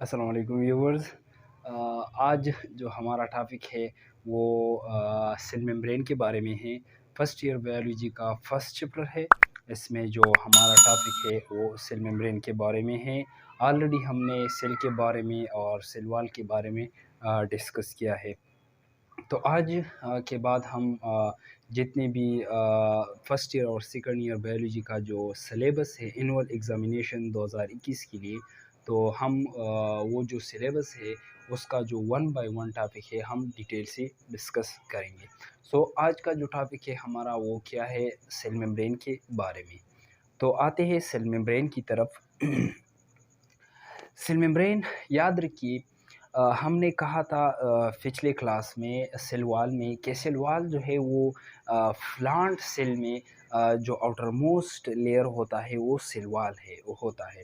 अस्सलाम वालेकुम व्यूवर्स। आज जो हमारा टॉपिक है वो सेल मेम्ब्रेन के बारे में है। फर्स्ट ईयर बायोलॉजी का फर्स्ट चैप्टर है। इसमें जो हमारा टॉपिक है वो सेल मेम्ब्रेन के बारे में है। ऑलरेडी हमने सेल के बारे में और सेल वॉल के बारे में डिस्कस किया है। तो आज के बाद हम जितने भी फर्स्ट ईयर और सेकंड ईयर बायोलॉजी का जो सिलेबस है एनुअल एग्ज़ामिनेशन 2021 के लिए, तो हम वो जो सिलेबस है उसका जो वन बाय वन टॉपिक है हम डिटेल से डिस्कस करेंगे। सो आज का जो टॉपिक है हमारा वो क्या है, सेल मेम्ब्रेन के बारे में। तो आते हैं सेल मेम्ब्रेन की तरफ। सेल मेम्ब्रेन याद रखिए, हमने कहा था पिछले क्लास में सेल वॉल में कि सेल वॉल जो है वो प्लांट सेल में जो आउटर मोस्ट लेयर होता है वो सेल वॉल है वो होता है।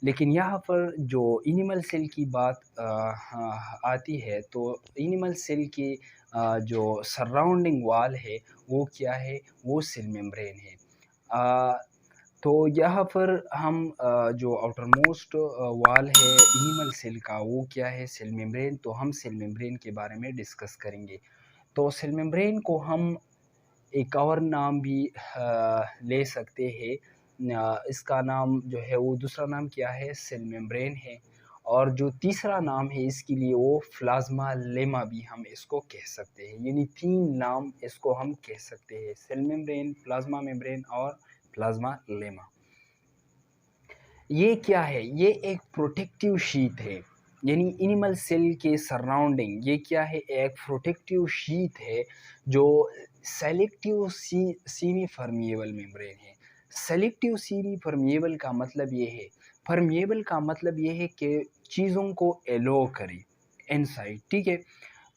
लेकिन यहाँ पर जो एनिमल सेल की बात हाँ, आती है, तो एनिमल सेल के जो सराउंडिंग वॉल है वो क्या है, वो सेल मेम्ब्रेन है। अ, तो यहाँ पर हम जो आउटर मोस्ट वॉल है एनिमल सेल का वो क्या है, सेल मेम्ब्रेन। तो हम सेल मेम्ब्रेन के बारे में डिस्कस करेंगे। तो सेल मेम्ब्रेन को हम एक और नाम भी ले सकते हैं। इसका नाम जो है वो दूसरा नाम क्या है, सेल मेम्ब्रेन है। और जो तीसरा नाम है इसके लिए वो प्लाज्मा लेमा भी हम इसको कह सकते हैं। यानी तीन नाम इसको हम कह सकते हैं, सेल मेम्ब्रेन, प्लाज्मा मेम्ब्रेन और प्लाज्मा लेमा। ये क्या है, ये एक प्रोटेक्टिव शीट है। यानी एनिमल सेल के सराउंडिंग ये क्या है, एक प्रोटेक्टिव शीट है जो सेलेक्टिव सीमी परमिएबल मेम्ब्रेन है। सेलेक्टिव सीमी परमिएबल का मतलब ये है, परमिएबल का मतलब ये है कि चीज़ों को एलो करे इनसाइड, ठीक है।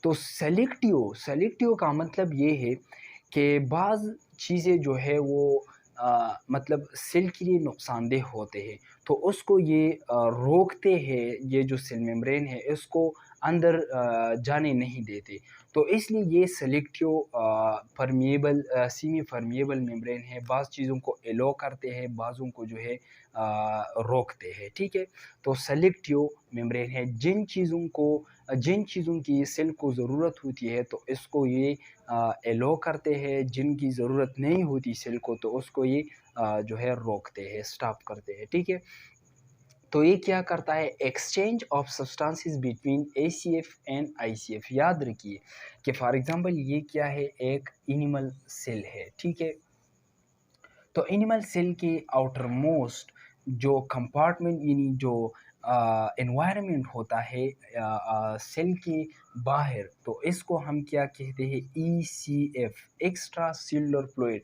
तो सेलेक्टिव सेलेक्टिव का मतलब ये है कि बाज़ चीज़ें जो है वो मतलब सेल के लिए नुकसानदेह होते हैं, तो उसको ये रोकते हैं। ये जो सेल मेम्ब्रेन है इसको अंदर जाने नहीं देते। तो इसलिए ये selective permeable semi permeable membrane है। बाज़ चीज़ों को एलो करते हैं, बाज़ों को जो है रोकते हैं, ठीक है। तो सेलेक्टिव मेम्ब्रेन है। जिन चीज़ों की सेल को ज़रूरत होती है तो इसको ये एलो करते हैं, जिनकी ज़रूरत नहीं होती सेल को तो उसको ये जो है रोकते हैं, स्टॉप करते हैं, ठीक है। तो ये क्या करता है, exchange of substances between ACF and ICF. याद रखिए कि फॉर एग्जांपल ये क्या है, एक एनिमल सेल है, ठीक है। तो एनिमल सेल के आउटर मोस्ट जो कंपार्टमेंट यानी जो एनवायरनमेंट होता है सेल के बाहर, तो इसको हम क्या कहते हैं, ईसीएफ, एक्स्ट्रा सेलुलर फ्लूइड।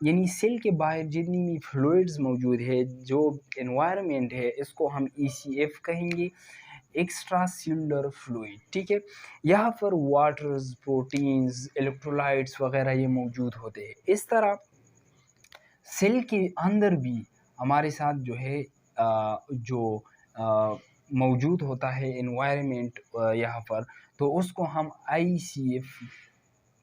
यानी सेल के बाहर जितनी भी फ्लूइड्स मौजूद है, जो एनवायरनमेंट है, इसको हम ईसीएफ कहेंगे, एक्स्ट्रा सेलुलर फ्लूइड, ठीक है। यहाँ पर वाटर्स, प्रोटीन्स, इलेक्ट्रोलाइट्स वगैरह ये मौजूद होते हैं। इस तरह सेल के अंदर भी हमारे साथ जो है जो मौजूद होता है एनवायरनमेंट यहाँ पर, तो उसको हम आईसीएफ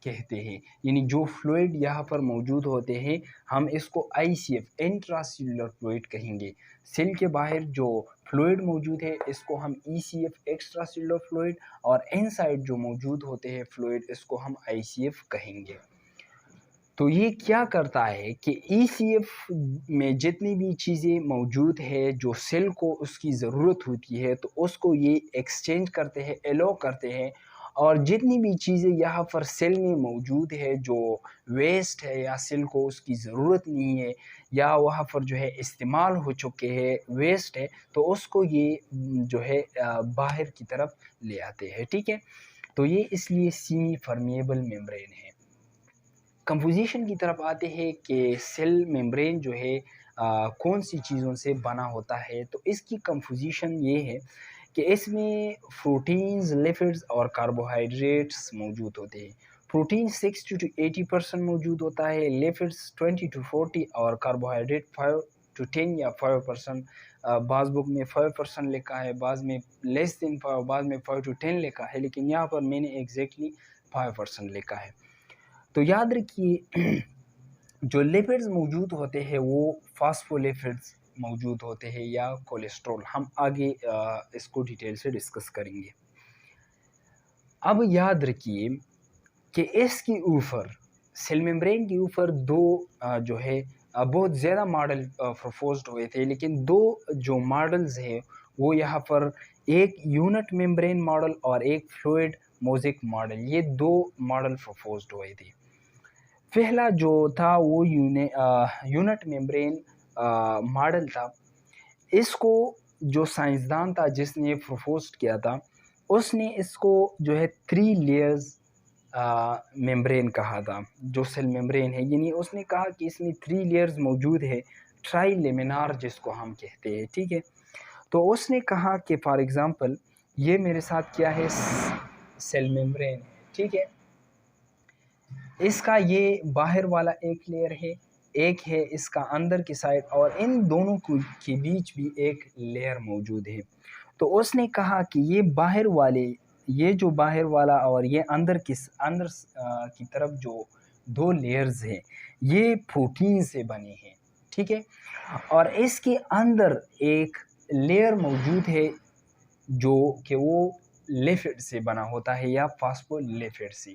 कहते हैं। यानी जो फ्लूइड यहाँ पर मौजूद होते हैं हम इसको आईसीएफ, इंट्रासेल्युलर फ्लूइड कहेंगे। सेल के बाहर जो फ्लूइड मौजूद है इसको हम ईसीएफ, एक्स्ट्रा सेल्युलर फ्लूइड, और इनसाइड जो मौजूद होते हैं फ्लूइड इसको हम आईसीएफ कहेंगे। तो ये क्या करता है कि ईसीएफ में जितनी भी चीज़ें मौजूद है जो सेल को उसकी ज़रूरत होती है तो उसको ये एक्सचेंज करते हैं, एलो करते हैं। और जितनी भी चीज़ें यहाँ पर सेल में मौजूद है जो वेस्ट है या सेल को उसकी ज़रूरत नहीं है या वहाँ पर जो है इस्तेमाल हो चुके हैं, वेस्ट है, तो उसको ये जो है बाहर की तरफ ले आते हैं, ठीक है। तो ये इसलिए सेमी परमिएबल मेम्ब्रेन है। कंपोजिशन की तरफ आते हैं कि सेल मेम्ब्रेन जो है कौन सी चीज़ों से बना होता है, तो इसकी कंपोजिशन ये है कि इसमें प्रोटीन्स, लिपिड्स और कार्बोहाइड्रेट्स मौजूद होते हैं। प्रोटीन 60 to 80% मौजूद होता है, लिपिड्स 20 to 40 और कार्बोहाइड्रेट 5 to 10 या 5%। बाज़ बुक में 5% लिखा है, बाज़ में लेस देन 5, बाज़ में 5 to 10 लिखा है, लेकिन यहाँ पर मैंने एग्जैक्टली 5% लिखा है। तो याद रखिए जो लिपिड्स मौजूद होते हैं वो फॉस्फोलिपिड्स मौजूद होते हैं या कोलेस्ट्रॉल। हम आगे इसको डिटेल से डिस्कस करेंगे। अब याद रखिए कि इसके ऊपर सेल मेम्ब्रेन के ऊपर दो जो है बहुत ज़्यादा मॉडल प्रपोज्ड हुए थे, लेकिन दो जो मॉडल्स हैं वो यहाँ पर एक यूनिट मेम्ब्रेन मॉडल और एक फ्लूइड मोज़ेक मॉडल, ये दो मॉडल प्रपोज्ड हुए थे। पहला जो था वो यूनिट मेम्ब्रेन मॉडल था। इसको जो साइंसदान था जिसने प्रपोज किया था, उसने इसको जो है 3 लेयर्स मेम्ब्रेन कहा था, जो सेल मेम्ब्रेन है, यानी उसने कहा कि इसमें 3 लेयर्स मौजूद है, ट्राइलेमिनार जिसको हम कहते हैं, ठीक है। तो उसने कहा कि फॉर एग्ज़ाम्पल ये मेरे साथ क्या है, सेल मेम्ब्रेन है, ठीक है। इसका ये बाहर वाला एक लेयर है, एक है इसका अंदर की साइड, और इन दोनों के बीच भी एक लेयर मौजूद है। तो उसने कहा कि ये बाहर वाले, ये जो बाहर वाला और ये अंदर की तरफ जो दो लेयर्स हैं, ये प्रोटीन से बने हैं, ठीक है। और इसके अंदर एक लेयर मौजूद है जो कि वो लिपिड से बना होता है या फॉस्फोलिपिड से।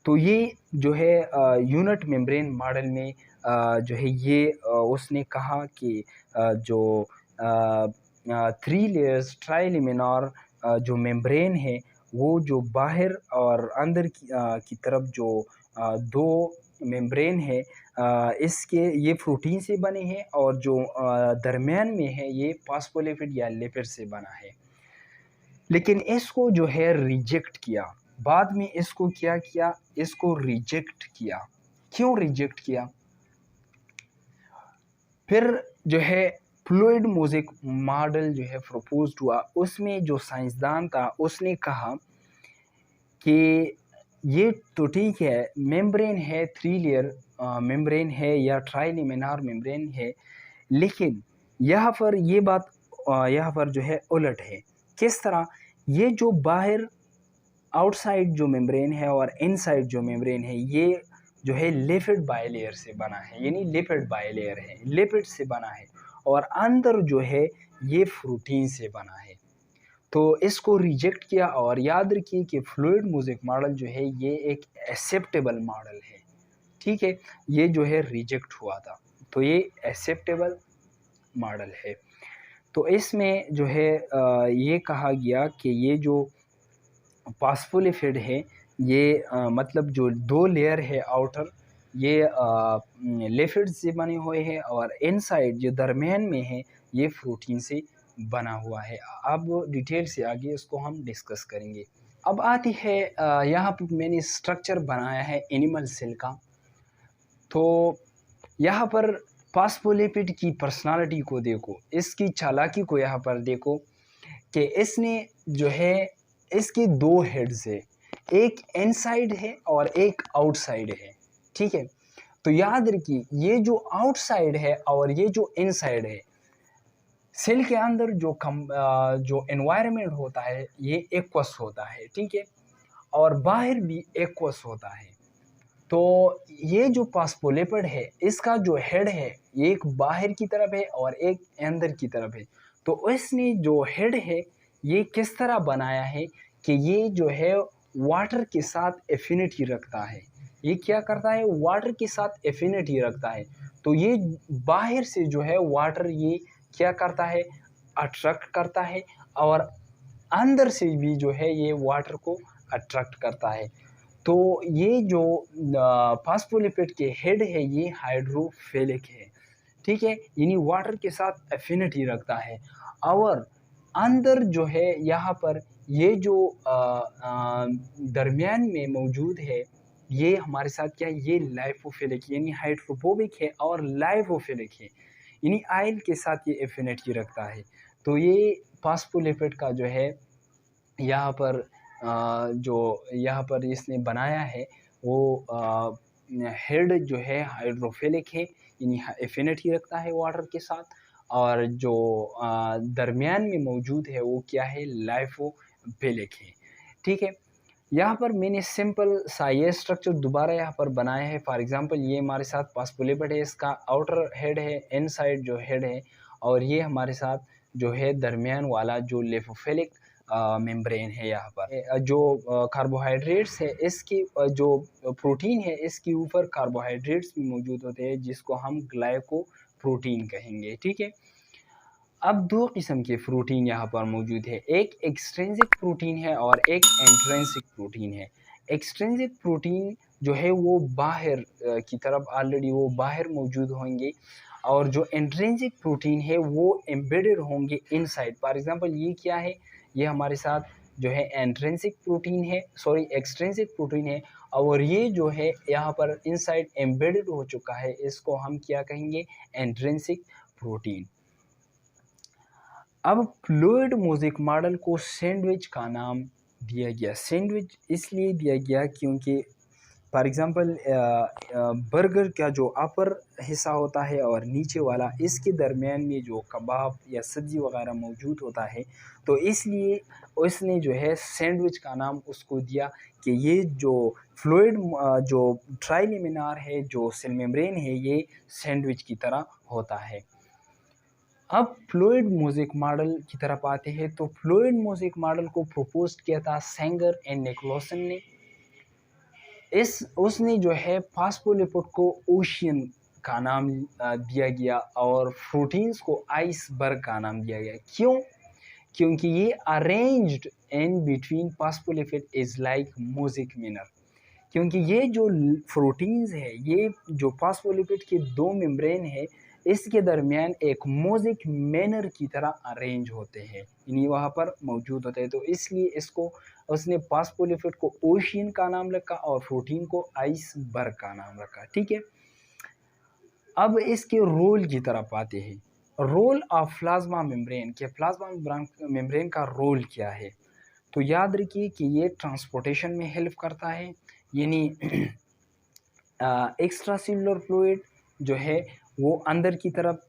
तो ये जो है यूनिट मेम्ब्रेन मॉडल में जो है ये उसने कहा कि जो 3 लेयर्स ट्राइलेमिनार जो मेम्ब्रेन है, वो जो बाहर और अंदर की तरफ जो दो मेम्ब्रेन है, इसके ये प्रोटीन से बने हैं, और जो दरमियान में है ये फॉस्फोलिपिड या लिपिड से बना है। लेकिन इसको जो है रिजेक्ट किया, बाद में इसको क्या किया, इसको रिजेक्ट किया। क्यों रिजेक्ट किया? फिर जो है फ्लूइड मोज़ेक मॉडल जो है प्रपोज्ड हुआ। उसमें जो साइंसदान था उसने कहा कि ये तो ठीक है, मेम्ब्रेन है, 3 लेयर मेम्ब्रेन है या ट्राइलेमिनार मेम्ब्रेन है, लेकिन यहाँ पर ये बात यहाँ पर जो है उलट है। किस तरह? ये जो बाहर आउटसाइड जो मेम्ब्रेन है और इनसाइड जो मेम्ब्रेन है, ये जो है लिपिड बाइलेयर से बना है, यानी लिपिड बाइलेयर है, लिपिड से बना है, और अंदर जो है ये प्रोटीन से बना है। तो इसको रिजेक्ट किया, और याद रखिए कि फ्लूइड मोज़ेक मॉडल जो है ये एक एक्सेप्टेबल मॉडल है, ठीक है। ये जो है रिजेक्ट हुआ था, तो ये एक्सेप्टेबल मॉडल है। तो इसमें जो है ये कहा गया कि ये जो फॉस्फोलिपिड है, ये मतलब जो 2 लेयर है आउटर, ये लिपिड से बने हुए हैं, और इनसाइड जो दरमियान में है ये प्रोटीन से बना हुआ है। अब डिटेल से आगे इसको हम डिस्कस करेंगे। अब आती है यहाँ पर मैंने स्ट्रक्चर बनाया है एनिमल सेल का। तो यहाँ पर फॉस्फोलिपिड की पर्सनालिटी को देखो, इसकी चालाकी को यहाँ पर देखो कि इसने जो है, इसकी 2 हेड्स है, एक इनसाइड है और एक आउटसाइड है, ठीक है। तो याद रखिए ये जो आउटसाइड है और ये जो इनसाइड है, सेल के अंदर जो एनवायरनमेंट होता है ये एक्वस होता है, ठीक है, और बाहर भी एक्वस होता है। तो ये जो फॉस्फोलिपिड है, इसका जो हेड है एक बाहर की तरफ है और एक अंदर की तरफ है। तो इसने जो हेड है ये किस तरह बनाया है कि ये जो है वाटर के साथ एफिनिटी रखता है। ये क्या करता है? वाटर के साथ एफिनिटी रखता है। तो ये बाहर से जो है वाटर ये क्या करता है? अट्रैक्ट करता है, और अंदर से भी जो है ये वाटर को अट्रैक्ट करता है। तो ये जो फॉस्फोलिपिड के हेड है ये हाइड्रोफिलिक है, ठीक है, यानी वाटर के साथ एफिनिटी रखता है। और अंदर जो है यहाँ पर ये जो दरमियान में मौजूद है, ये हमारे साथ क्या है? ये लाइपोफिलिक यानी हाइड्रोफोबिक है और लाइपोफिलिक है, यानी आयल के साथ ये एफिनिटी रखता है। तो ये फॉस्फोलिपिड का जो है यहाँ पर जो यहाँ पर इसने बनाया है वो हेड जो है हाइड्रोफिलिक है, यानी एफिनिटी रखता है वाटर के साथ, और जो दरमियान में मौजूद है वो क्या है? लाइपोफिलिक है, ठीक है। यहाँ पर मैंने सिंपल सा ये स्ट्रक्चर दोबारा यहाँ पर बनाया है। फॉर एग्जांपल ये हमारे साथ फॉस्फोलिपिड है, इसका आउटर हेड है, इनसाइड जो हेड है, और ये हमारे साथ जो है दरमियान वाला जो लिपोफिलिक मेम्ब्रेन है यहाँ पर। जो कार्बोहाइड्रेट्स है इसकी जो प्रोटीन है इसके ऊपर कार्बोहाइड्रेट्स भी मौजूद होते हैं जिसको हम ग्लाइकोप्रोटीन कहेंगे, ठीक है। अब दो किस्म के प्रोटीन यहाँ पर मौजूद है, एक एक्सट्रिंसिक प्रोटीन है और एक इंट्रिंसिक प्रोटीन है। एक्सट्रिंसिक प्रोटीन जो है वो बाहर की तरफ ऑलरेडी वो बाहर मौजूद होंगे और जो इंट्रिंसिक प्रोटीन है वो एम्बेडेड होंगे इनसाइड। फॉर एग्जांपल ये क्या है, ये हमारे साथ जो है इंट्रिंसिक प्रोटीन है, सॉरी एक्सट्रिंसिक प्रोटीन है, और ये जो है यहाँ पर इनसाइड एम्बेडेड हो चुका है, इसको हम क्या कहेंगे, इंट्रिंसिक प्रोटीन। अब फ्लूइड मोज़ेक मॉडल को सैंडविच का नाम दिया गया। सैंडविच इसलिए दिया गया क्योंकि फॉर एग्ज़ाम्पल बर्गर का जो अपर हिस्सा होता है और नीचे वाला, इसके दरमियान में जो कबाब या सब्ज़ी वगैरह मौजूद होता है, तो इसलिए उसने जो है सैंडविच का नाम उसको दिया कि ये जो फ्लूइड जो ट्राइलेमिनार है, जो सेल मेम्ब्रेन है, ये सैंडविच की तरह होता है। अब फ्लूइड मोज़ेक मॉडल की तरफ आते हैं, तो फ्लूइड मोज़ेक मॉडल को प्रपोज किया था सेंगर एंड निकोलसन ने। उसने जो है फास्फोलिपिड को ओशियन का नाम दिया गया और प्रोटीन्स को आइसबर्ग का नाम दिया गया। क्यों? क्योंकि ये arranged in between phospholipid is like mosaic manner. क्योंकि ये जो प्रोटीन्स है, ये जो फास्फोलिपिड के दो मेम्ब्रेन है, इसके दरमियान एक मोज़ेक मैनर की तरह अरेंज होते हैं, यानी वहाँ पर मौजूद होते हैं। तो इसलिए इसको उसने फास्फोलिपिड को ओशियन का नाम रखा और प्रोटीन को आइसबर्ग का नाम रखा, ठीक है। अब इसके रोल की तरफ आते हैं। रोल ऑफ प्लाज्मा मेम्ब्रेन के प्लाज्मा मेम्ब्रेन का रोल क्या है? तो याद रखिए कि ये ट्रांसपोर्टेशन में हेल्प करता है, यानी एक्स्ट्रा सेलुलर फ्लूइड जो है वो अंदर की तरफ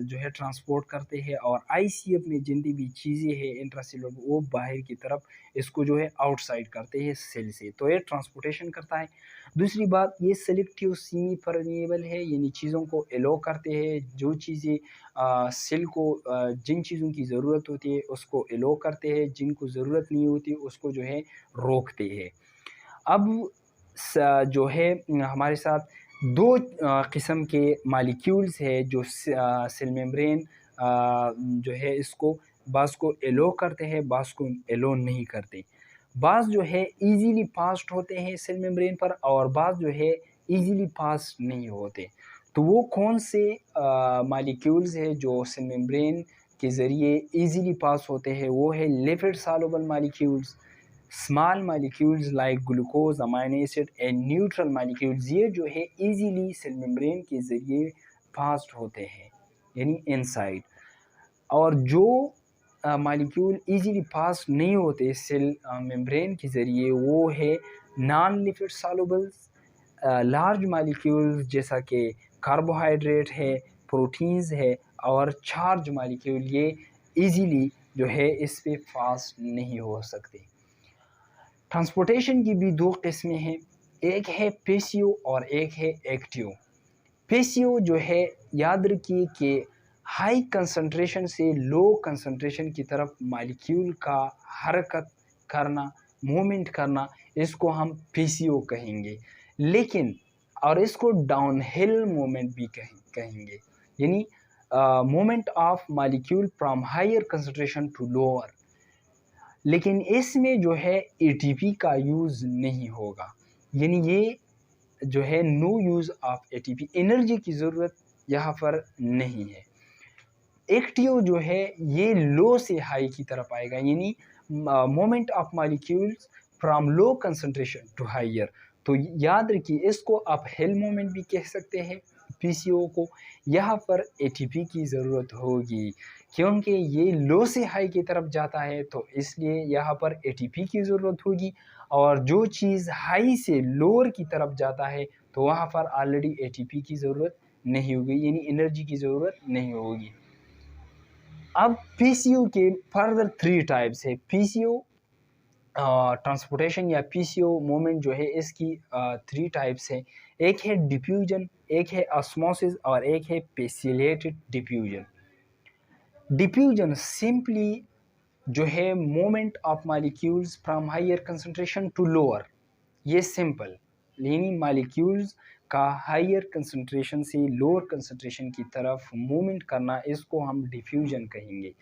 जो है ट्रांसपोर्ट करते हैं और आईसीएफ में जितनी भी चीज़ें हैं इंट्रासेलुलर वो बाहर की तरफ इसको जो है आउटसाइड करते हैं सेल से, तो ये ट्रांसपोर्टेशन करता है। दूसरी बात, ये सेलेक्टिव सेमी परमिएबल है, यानी चीज़ों को एलो करते हैं, जो चीज़ें सेल को जिन चीज़ों की ज़रूरत होती है उसको एलो करते हैं, जिनको ज़रूरत नहीं होती उसको जो है रोकते हैं। अब जो है हमारे साथ दो किस्म के मॉलिक्यूल्स है जो सेल मेम्ब्रेन जो है इसको बाज़ को एलो करते हैं, बाज़ को एलो नहीं करते। बाज़ जो है इजीली पास्ड होते हैं सेल मेम्ब्रेन पर और बाज़ जो है इजीली पास नहीं होते। तो वो कौन से मॉलिक्यूल्स है जो सेल मेम्ब्रेन के ज़रिए इजीली पास होते हैं? वो है lipid soluble molecules, small molecules like glucose, amino acid and neutral molecules, ये जो है इजीली सेल मेम्ब्रेन के ज़रिए पास्ड होते हैं, यानी इनसाइड। और जो मॉलिक्यूल इजीली पास नहीं होते सेल मेम्ब्रेन के ज़रिए, वो है नॉन लिपिड सॉल्युबल्स, लार्ज मॉलिक्यूल्स जैसा कि कार्बोहाइड्रेट है, प्रोटीन्स है और चार्ज मॉलिक्यूल, ये इजीली जो है इस पे पास नहीं हो सकते। ट्रांसपोर्टेशन की भी दो किस्में हैं, एक है पैसिव और एक है एक्टिव। पैसिव जो है याद रखिए कि हाई कंसंट्रेशन से लो कंसंट्रेशन की तरफ मॉलिक्यूल का हरकत करना, मूवमेंट करना, इसको हम पैसिव कहेंगे। लेकिन और इसको डाउनहिल मूवमेंट भी कहेंगे, यानी movement of molecule from higher concentration to lower. लेकिन इसमें जो है एटीपी का यूज़ नहीं होगा, यानी ये जो है no use of ATP, energy की ज़रूरत यहाँ पर नहीं है। एक्टिव जो है ये लो से हाई की तरफ आएगा, यानी moment of molecules from low concentration to higher. तो याद रखिए इसको आप हिल मोमेंट भी कह सकते हैं पीसीओ को। यहाँ पर एटीपी की ज़रूरत होगी क्योंकि ये लो से हाई की तरफ जाता है, तो इसलिए यहाँ पर एटीपी की ज़रूरत होगी। और जो चीज़ हाई से लोअर की तरफ जाता है तो वहाँ पर ऑलरेडी एटीपी की ज़रूरत नहीं होगी, यानी एनर्जी की ज़रूरत नहीं होगी। अब पीसीओ के फर्दर 3 टाइप्स है। पीसीओ ट्रांसपोर्टेशन या पीसीओ मूवमेंट जो है इसकी 3 टाइप्स है। एक है डिफ्यूजन, एक है ऑस्मोसिस और एक है पेसिलेटेड डिफ्यूजन। डिफ्यूजन सिंपली जो है movement of molecules from higher concentration to lower, ये सिंपल, यानी मॉलिक्यूल्स का हायर कंसंट्रेशन से लोअर कंसंट्रेशन की तरफ मूवमेंट करना, इसको हम डिफ्यूजन कहेंगे।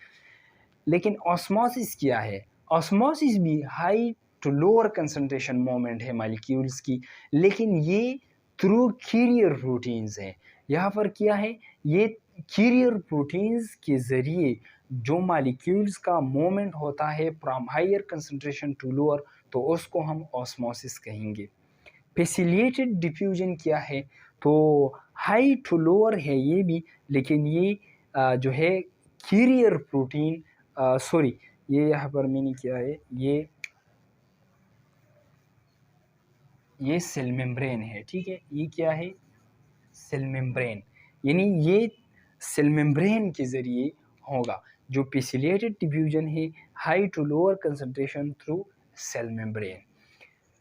लेकिन ऑस्मोसिस क्या है? ऑस्मोसिस भी high to lower concentration movement है मॉलिक्यूल्स की, लेकिन ये थ्रू कैरियर प्रोटीन्स है। यहाँ पर क्या है, ये कैरियर प्रोटीन्स के ज़रिए जो मॉलिक्यूल्स का मूवमेंट होता है from higher concentration to lower, तो उसको हम ऑस्मोसिस कहेंगे। पेसिलेटेड डिफ्यूजन क्या है? तो हाई टू लोअर है ये भी, लेकिन ये जो है कैरियर प्रोटीन, सॉरी, ये यहाँ पर मैंने क्या है, ये सेल मेम्ब्रेन है, ठीक है। ये क्या है? सेल मेम्ब्रेन, यानी ये सेल मेम्ब्रेन के ज़रिए होगा। जो पेसिलेटेड डिफ्यूजन है high to lower concentration through cell membrane,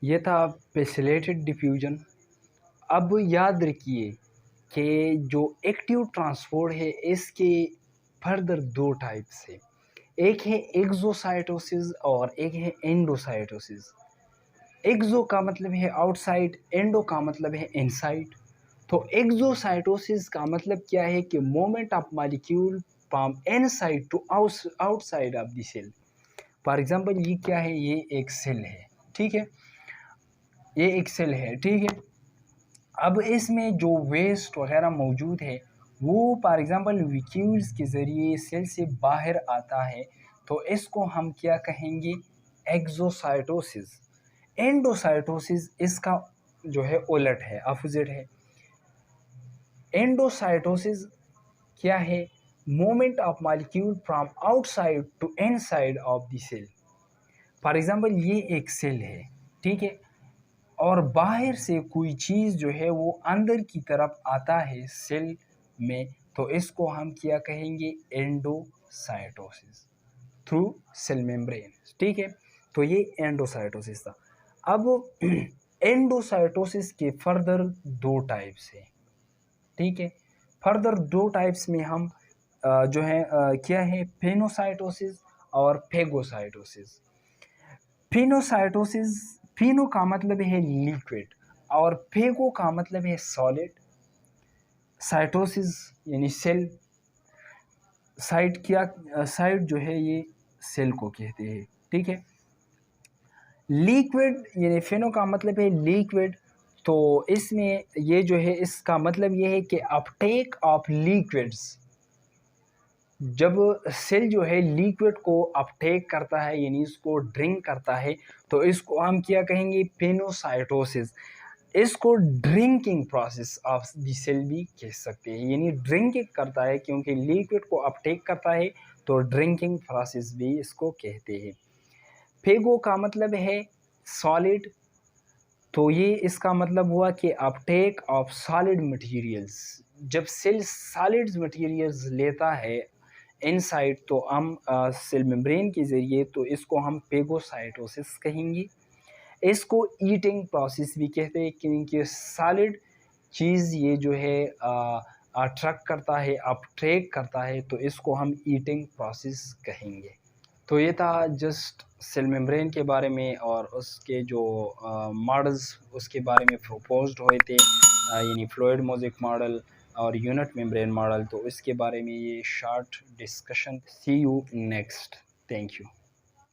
ये था पेसिलेटेड डिफ्यूजन। अब याद रखिए कि जो एक्टिव ट्रांसपोर्ट है इसके फर्दर दो टाइप्स है, एक है एक्सोसाइटोसिस और एक है एंडोसाइटोसिस। एक्सो का मतलब है आउटसाइड, एंडो का मतलब है इनसाइड। तो एक्सोसाइटोसिस का मतलब क्या है कि movement of molecule from inside to outside of the cell. For example ये क्या है, ये एक सेल है, ठीक है, ये एक सेल है, ठीक है। अब इसमें जो वेस्ट वगैरह मौजूद है वो फॉर एग्जांपल वैक्यूल्स के ज़रिए सेल से बाहर आता है, तो इसको हम क्या कहेंगे? एक्सोसाइटोसिस। एंडोसाइटोसिस इसका जो है उलट है, अपोजिट है। एंडोसाइटोसिस क्या है? Movement of molecule from outside to inside of the cell. For example ये एक सेल है, ठीक है, और बाहर से कोई चीज़ जो है वो अंदर की तरफ आता है सेल में, तो इसको हम क्या कहेंगे? एंडोसाइटोसिस थ्रू सेल मेम्ब्रेन, ठीक है। तो ये एंडोसाइटोसिस था। अब एंडोसाइटोसिस के फर्दर दो टाइप्स हैं, ठीक है। फर्दर दो टाइप्स में हम जो है क्या है, फेनोसाइटोसिस और फेगोसाइटोसिस। फेनोसाइटोसिस, फेनो का मतलब है लिक्विड और फेगो का मतलब है सॉलिड। साइटोसिस यानी सेल, साइट क्या, साइट जो है ये सेल को कहते हैं, ठीक है। लिक्विड यानी फेनो का मतलब है लिक्विड, तो इसमें ये जो है इसका मतलब ये है कि अपटेक ऑफ लिक्विड्स, जब सेल जो है लिक्विड को अपटेक करता है यानी इसको ड्रिंक करता है, तो इसको हम क्या कहेंगे? फेनोसाइटोसिस। इसको drinking process of the cell भी कह सकते हैं, यानी ड्रिंकिंग करता है, क्योंकि लिक्विड को अपटेक करता है तो ड्रिंकिंग प्रोसेस भी इसको कहते हैं। फेगो का मतलब है सॉलिड, तो ये इसका मतलब हुआ कि अपटेक ऑफ सॉलिड मटेरियल्स, जब सेल सॉलिड मटेरियल्स लेता है इनसाइड, तो हम सेल मेम्ब्रेन के ज़रिए, तो इसको हम फेगोसाइटोसिस कहेंगे। इसको ईटिंग प्रोसेस भी कहते हैं, क्योंकि सॉलिड चीज़ ये जो है अट्रैक्ट करता है, अपट्रैक्ट करता है, तो इसको हम ईटिंग प्रोसेस कहेंगे। तो ये था जस्ट सेल मेम्ब्रेन के बारे में और उसके जो मॉडल्स उसके बारे में प्रपोज्ड हुए थे, यानी फ्लूइड मोज़ेक मॉडल और यूनिट मेम्ब्रेन मॉडल। तो इसके बारे में ये short discussion. See you next, thank you.